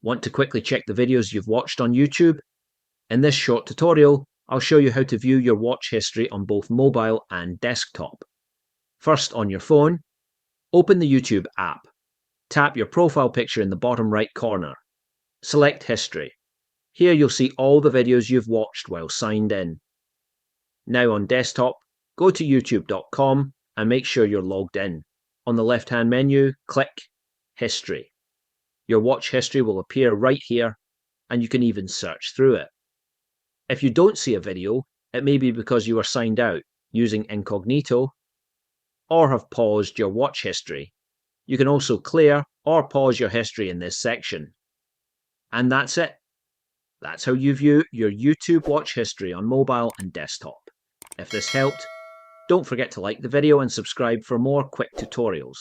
Want to quickly check the videos you've watched on YouTube? In this short tutorial, I'll show you how to view your watch history on both mobile and desktop. First, on your phone, open the YouTube app. Tap your profile picture in the bottom right corner. Select History. Here you'll see all the videos you've watched while signed in. Now on desktop, go to youtube.com and make sure you're logged in. On the left-hand menu, click History. Your watch history will appear right here, and you can even search through it. If you don't see a video, it may be because you are signed out using incognito or have paused your watch history. You can also clear or pause your history in this section. And that's it. That's how you view your YouTube watch history on mobile and desktop. If this helped, don't forget to like the video and subscribe for more quick tutorials.